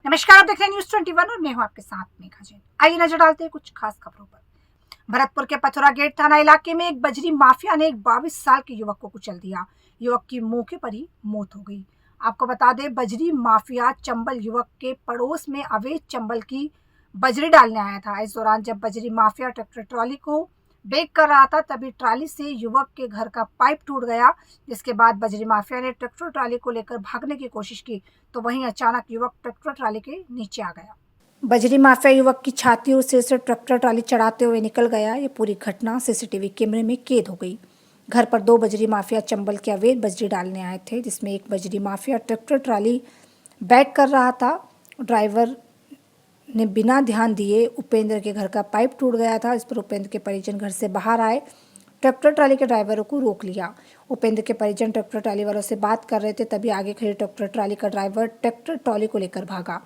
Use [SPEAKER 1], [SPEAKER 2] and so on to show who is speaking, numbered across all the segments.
[SPEAKER 1] नमस्कार, आप देख रहे हैं न्यूज़ 21 और मैं हूं आपके साथ मेघा जैन। आइए नजर डालते हैं कुछ खास खबरों पर। भरतपुर के पथुरा गेट थाना इलाके में एक बजरी माफिया ने एक 22 साल के युवक को कुचल दिया। युवक की मौके पर ही मौत हो गई। आपको बता दें, बजरी माफिया चंबल युवक के पड़ोस में अवैध चंबल की बजरी डालने आया था। इस दौरान जब बजरी माफिया ट्रैक्टर ट्रॉली को ब्रेक कर रहा था, तभी ट्रॉली से युवक के घर का पाइप टूट गया। जिसके बाद बजरी माफिया ने ट्रैक्टर ट्रॉली को लेकर भागने की कोशिश की, तो वहीं अचानक युवक ट्रैक्टर ट्रॉली के नीचे आ गया। बजरी माफिया युवक की छाती और सिर से ट्रैक्टर ट्रॉली चढ़ाते हुए निकल गया। ये पूरी घटना सीसीटीवी कैमरे में कैद हो गई। घर पर दो बजरी माफिया चंबल के अवैध बजरी डालने आए थे, जिसमें एक बजरी माफिया ट्रैक्टर ट्रॉली बैक कर रहा था। ड्राइवर ने बिना ध्यान दिए उपेंद्र के घर का पाइप टूट गया था। इस पर उपेंद्र के परिजन घर से बाहर आए, ट्रैक्टर ट्रॉली के ड्राइवरों को रोक लिया। उपेंद्र के परिजन ट्रैक्टर ट्रॉली वालों से बात कर रहे थे, तभी आगे खड़ी ट्रैक्टर ट्रॉली का ड्राइवर ट्रैक्टर ट्रॉली को लेकर भागा।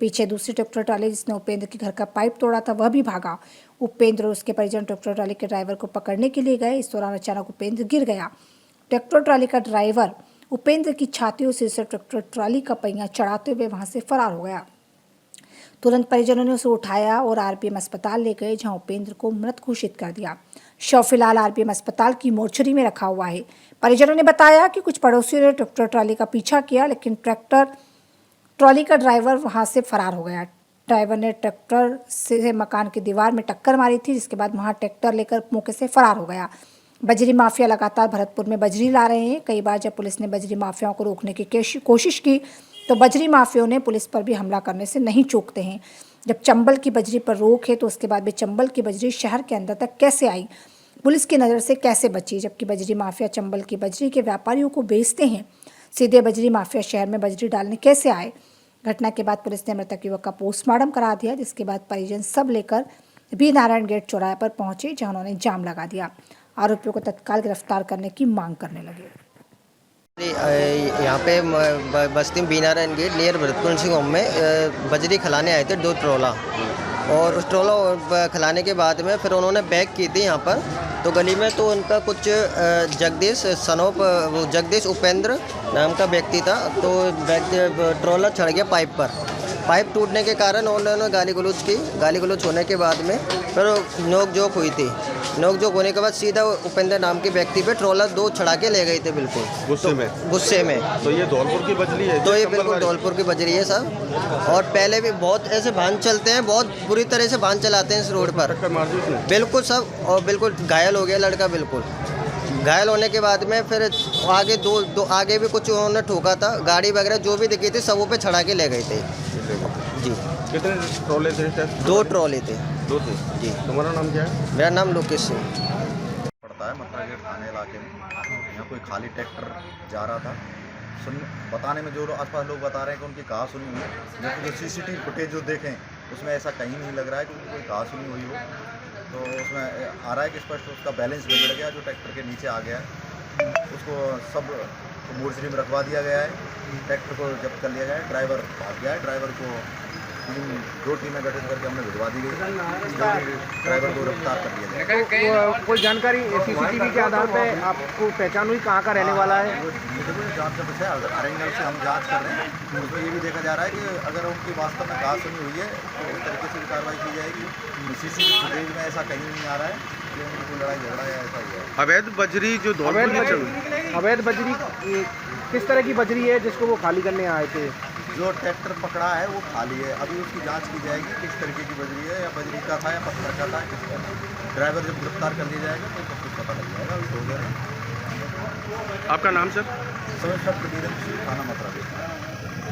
[SPEAKER 1] पीछे दूसरी ट्रैक्टर ट्रॉली जिसने उपेंद्र के घर का पाइप तोड़ा था, वह भी भागा। उपेंद्र और उसके परिजन ट्रैक्टर ट्रॉली के ड्राइवर को पकड़ने के लिए गए। इस दौरान अचानक उपेंद्र गिर गया। ट्रैक्टर ट्रॉली का ड्राइवर उपेंद्र की छाती और सिर से ट्रैक्टर ट्रॉली का पहिया चढ़ाते हुए वहां से फरार हो गया। तुरंत परिजनों ने उसे उठाया और आरपीएम अस्पताल ले गए, जहां उपेंद्र को मृत घोषित कर दिया। शव फिलहाल आरपीएम अस्पताल की मोर्चरी में रखा हुआ है। परिजनों ने बताया कि कुछ पड़ोसियों ने ट्रैक्टर ट्रॉली का पीछा किया, लेकिन ट्रैक्टर ट्रॉली का ड्राइवर वहां से फरार हो गया। ड्राइवर ने ट्रैक्टर से मकान की दीवार में टक्कर मारी थी, जिसके बाद वहां ट्रैक्टर लेकर मौके से फरार हो गया। बजरी माफिया लगातार भरतपुर में बजरी ला रहे हैं। कई बार जब पुलिस ने बजरी माफियाओं को रोकने की कोशिश की, तो बजरी माफियाओं ने पुलिस पर भी हमला करने से नहीं चूकते हैं। जब चंबल की बजरी पर रोक है, तो उसके बाद भी चंबल की बजरी शहर के अंदर तक कैसे आई, पुलिस की नज़र से कैसे बची, जबकि बजरी माफिया चंबल की बजरी के व्यापारियों को बेचते हैं। सीधे बजरी माफिया शहर में बजरी डालने कैसे आए। घटना के बाद पुलिस ने मृतक युवक का पोस्टमार्टम करा दिया, जिसके बाद परिजन सब लेकर बी नारायण गेट चौराहे पर पहुंचे, जहां उन्होंने जाम लगा दिया। आरोपियों को तत्काल गिरफ्तार करने की मांग करने लगे।
[SPEAKER 2] यहाँ पे बस्ती में B Narayan gate near Bharatpur Singh home में बजरी खिलाने आए थे 2 ट्रोला, और उस ट्रोला खिलाने के बाद में फिर उन्होंने बैग की थी यहाँ पर, तो गली में तो उनका कुछ जगदीश उपेंद्र नाम का व्यक्ति था, तो ट्रोला चढ़ गया पाइप पर। पाइप टूटने के कारण उन्होंने गाली गलौज होने के बाद में फिर नोक झोंक हुई थी। नोक झोंक होने के बाद सीधा उपेंद्र नाम के व्यक्ति पे ट्रोला 2 चढ़ा के ले गए थे, बिल्कुल गुस्से में।
[SPEAKER 3] तो ये धौलपुर की बजरी है?
[SPEAKER 2] तो ये बिल्कुल धौलपुर की बजरी है साहब, और पहले भी बहुत ऐसे भान चलते हैं, बहुत बुरी तरह से भान चलाते हैं इस रोड पर। बिल्कुल सब, और बिल्कुल घायल हो गया लड़का। बिल्कुल घायल होने के बाद में फिर आगे दो आगे भी कुछ उन्होंने ठोका था, गाड़ी वगैरह जो भी दिखी थी सबों पे चढ़ा के ले गए थे जी।
[SPEAKER 3] कितने ट्रोले थे?
[SPEAKER 2] 2 ट्रोले थे।
[SPEAKER 3] 2 थे
[SPEAKER 2] जी।
[SPEAKER 3] तुम्हारा नाम क्या है?
[SPEAKER 2] मेरा नाम लोकेश सिंह।
[SPEAKER 4] पड़ता है मथुरा गेट थाने इलाके में। यहाँ कोई खाली ट्रैक्टर जा रहा था। बताने में जो आसपास लोग बता रहे हैं कि उनकी कहा सुनी हुई है, जबकि जो सीसीटीवी फुटेज जो देखें उसमें ऐसा कहीं नहीं लग रहा है कि उनकी कोई कहा सुनी हुई हो। तो उसमें आ रहा है कि स्पष्ट उसका बैलेंस बिगड़ गया, जो ट्रैक्टर के नीचे आ गया है। उसको सब मोर्चरी में रखवा दिया गया है। ट्रैक्टर को जब्त कर लिया गया है। ड्राइवर भाग गया है। ड्राइवर को 2 टीमें गठित करके हमने भिजवा दी गई। ड्राइवर को गिरफ्तार कर लिया गया।
[SPEAKER 5] तो कोई जानकारी सीसीटीवी के आधार पे आपको पहचान हुई कहाँ का रहने वाला है?
[SPEAKER 4] जांच का विषय हर एंगल से हम जांच कर रहे हैं। उसमें ये भी देखा जा रहा है कि अगर उनकी वास्तव में कहा सुनी हुई है तो उस तरीके से भी कार्रवाई की जाएगी। सीसीटीवी फुटेज में ऐसा कहीं नहीं आ रहा है कि उनकी कोई लड़ाई झगड़ा या ऐसा हुआ है।
[SPEAKER 3] अवैध बजरी जो
[SPEAKER 5] अवैध बजरी किस तरह की बजरी है जिसको वो खाली करने आए थे?
[SPEAKER 4] जो ट्रैक्टर पकड़ा है वो खाली है। अभी उसकी जांच की जाएगी किस तरीके की बजरी है, या बजरी का था या पत्थर का था, किस तरह। ड्राइवर जब गिरफ्तार कर लिया जाएगा तो सब कुछ पता लग जाएगा। अभी हो गया।
[SPEAKER 3] आपका नाम सर?
[SPEAKER 4] समय वीरेंद्र सिंह, थाना मथुरा।